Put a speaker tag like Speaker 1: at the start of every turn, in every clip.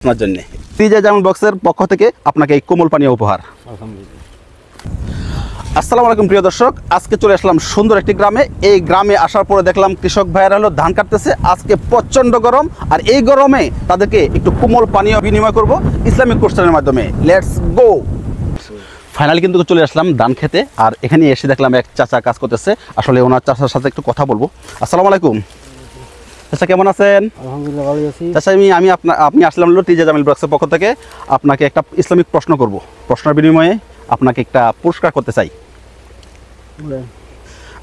Speaker 1: আপনার জন্য টিজে জামিল বক্সের পক্ষ থেকে আপনাকে এই কোমল পানীয় উপহার। আসসালামু আলাইকুম প্রিয় দর্শক, আজকে চলে আসলাম সুন্দর একটি গ্রামে। এই গ্রামে আসার পরে দেখলাম কৃষক ভাইয়েরা হলো ধান কাটতেছে। আজকে প্রচণ্ড গরম, আর এই গরমে তাদেরকে একটু কোমল পানীয় বিনিময় করব ইসলামিক কোশ্চেনের মাধ্যমে। Let's go. ফাইনালি কিন্তু চলে আসলাম ধান খেতে, আর এখানে এসে দেখলাম এক চাচা কাজ করতেছে। আসলে ওনার চাচার সাথে একটু কথা বলবো। আসসালামু আলাইকুম চাচা, কেমন আছেন?
Speaker 2: আলহামদুলিল্লাহ ভালো আছি।
Speaker 1: চাচা আপনি আসলাম হলো টিজে জামিল বক্সের পক্ষ থেকে। আপনাকে একটা ইসলামিক প্রশ্ন করব, প্রশ্নের বিনিময়ে আপনাকে একটা পুরস্কার করতে চাই।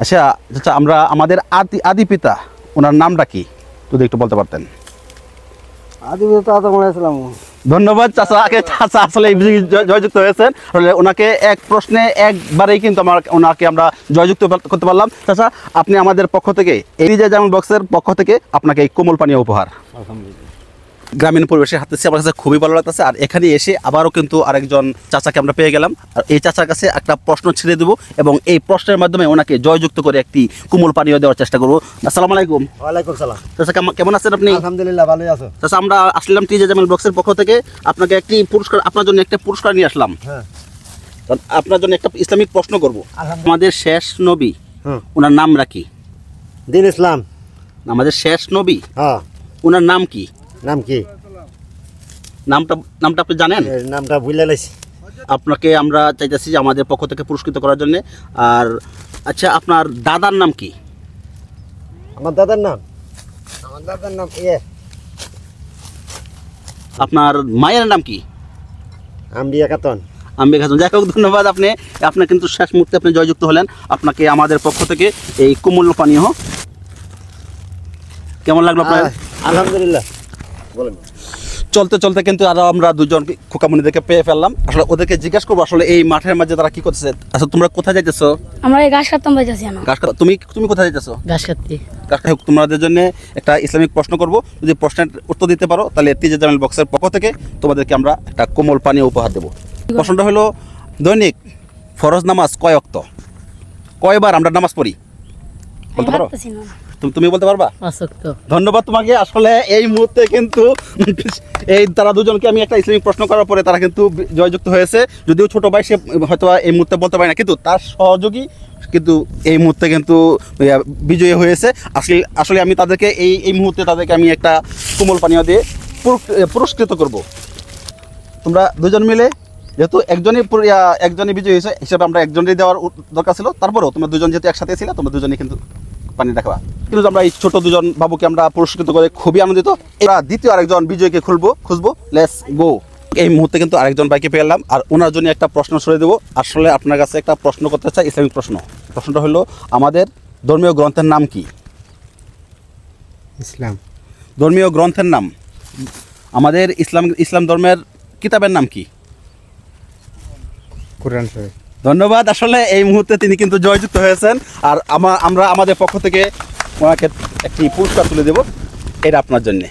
Speaker 1: আচ্ছা চাচা, আমাদের আদি পিতা ওনার নামটা কি যদি একটু বলতে পারতেন?
Speaker 2: আদি পিতা আদম আলাইহিস সালাম।
Speaker 1: ধন্যবাদ চাচা। চাচা আসলে জয়যুক্ত হয়েছেন। ওনাকে এক প্রশ্নে একবারেই কিন্তু ওনাকে আমরা জয়যুক্ত করতে পারলাম। চাচা, আপনি আমাদের পক্ষ থেকে টিজে জামিল বক্সের পক্ষ থেকে আপনাকে এই কোমল পানীয় উপহার।
Speaker 2: আলহামদুলিল্লাহ।
Speaker 1: গ্রামীণ পরিবেশে হাঁটতেছি, আমার কাছে খুবই ভালো লাগতেছে। আর এখানে এসে আবারও কিন্তু আরেকজন চাচাকে আমরা পেয়ে গেলাম। আর এই চাচার কাছে একটা প্রশ্ন ছেড়ে দেবো এবং এই প্রশ্নের মাধ্যমে ওনাকে জয়যুক্ত করে একটি কোমল পানীয় দেওয়ার চেষ্টা করবো। আসসালামু আলাইকুম।
Speaker 2: ওয়ালাইকুম সালাম।
Speaker 1: চাচা কেমন আছেন আপনি?
Speaker 2: আলহামদুলিল্লাহ ভালোই আছো।
Speaker 1: চাচা, আমরা আসলাম টিজে জামিল বক্সের পক্ষ থেকে আপনাকে একটি পুরস্কার, আপনার জন্য একটা পুরস্কার নিয়ে আসলাম।
Speaker 2: হ্যাঁ,
Speaker 1: আপনার জন্য একটা ইসলামিক প্রশ্ন করব। আমাদের শেষ নবী ওনার নাম রাখি?
Speaker 2: দিন ইসলাম।
Speaker 1: আমাদের শেষ নবী
Speaker 2: হ্যাঁ।
Speaker 1: ওনার নাম কি?
Speaker 2: নাম কি?
Speaker 1: নামটা আপনি জানেন?
Speaker 2: নামটা ভুলে লাইছি।
Speaker 1: আপনাকে আমরা চাইতেছি যে আমাদের পক্ষ থেকে পুরস্কৃত করার জন্য। আর আচ্ছা, আপনার দাদার নাম কি?
Speaker 2: আমার দাদার নাম
Speaker 1: আপনার মায়ের নাম কি?
Speaker 2: আম্বিয়া খাতুন।
Speaker 1: আম্বিকা খাতুন। যাই হোক, ধন্যবাদ। আপনি কিন্তু শেষ মুহূর্তে আপনি জয়যুক্ত হলেন। আপনাকে আমাদের পক্ষ থেকে এই কোমল পানীয়। কেমন লাগলো আপনার?
Speaker 2: আলহামদুলিল্লাহ। বলেন।
Speaker 1: চলতে চলতে কিন্তু আরো আমরা দুজন খোকামণিদেরকে পেয়ে ফেললাম। আসলে ওদেরকে জিজ্ঞাসা করবো আসলে এই মাঠের মাঝে তারা কি করতেছে। আচ্ছা, তোমরা কোথায় যাইতেছো?
Speaker 3: আমরা এই ঘাস কাটতাম যাইতেছি না।
Speaker 1: তুমি কোথায় যাইতেছো?
Speaker 3: ঘাস কাটতে।
Speaker 1: তোমাদের জন্য একটা ইসলামিক প্রশ্ন করব। যদি প্রশ্নের উত্তর দিতে পারো তাহলে টিজে জামিল বক্সের পক্ষ থেকে তোমাদেরকে আমরা একটা কোমল পানীয় উপহার দেবো। প্রশ্নটা হলো, দৈনিক ফরজ নামাজ কয় ওয়াক্ত, কয়বার আমরা নামাজ পড়ি? বলতে পারো? তুমি বলতে পারবা? ধন্যবাদ তোমাকে। আসলে এই মুহূর্তে কিন্তু তারা দুজনকে আমি একটা ইসলামিক প্রশ্ন করার পরে তারা কিন্তু জয়যুক্ত হয়েছে। যদিও ছোট ভাই, সে হয়তো এই মুহূর্তে বলতে পারে না, কিন্তু তার সহযোগী কিন্তু এই মুহূর্তে কিন্তু বিজয়ী হয়েছে। আসলে আমি তাদেরকে এই মুহূর্তে তাদেরকে আমি একটা কোমল পানীয় দিয়ে পুরস্কৃত করব। তোমরা দুজন মিলে, যেহেতু একজনই বিজয়ী হয়েছে হিসেবে আমরা একজনই দেওয়ার দরকার ছিল, তারপরেও তোমরা দুজন যেহেতু একসাথে ছিল, তোমরা দুজনই কিন্তু পানি রাখবা। কিন্তু আমরা এই ছোট দুজন বাবুকে আমরা পুরস্কৃত করে খুবই আনন্দিত। এবার দ্বিতীয় আরেকজন বিজয়ীকে খুঁজবো। Let's go. এই মুহূর্তে কিন্তু আরেকজন বাইকে পেয়ে এলাম, আর ওনার জন্য একটা প্রশ্ন ছড়ে দেবো। আসলে আপনার কাছে একটা প্রশ্ন করতে চাই, ইসলামিক প্রশ্ন। প্রশ্নটা হলো, আমাদের ধর্মীয় গ্রন্থের নাম কি?
Speaker 2: ইসলাম।
Speaker 1: ধর্মীয় গ্রন্থের নাম, আমাদের ইসলাম ধর্মের কিতাবের নাম কি?
Speaker 2: কুরআন শরীফ।
Speaker 1: ধন্যবাদ। আসলে এই মুহূর্তে তিনি কিন্তু জয়যুক্ত হয়েছেন, আর আমরা আমাদের পক্ষ থেকে ওনাকে একটি পুরস্কার তুলে দেব। এটা আপনার জন্যে।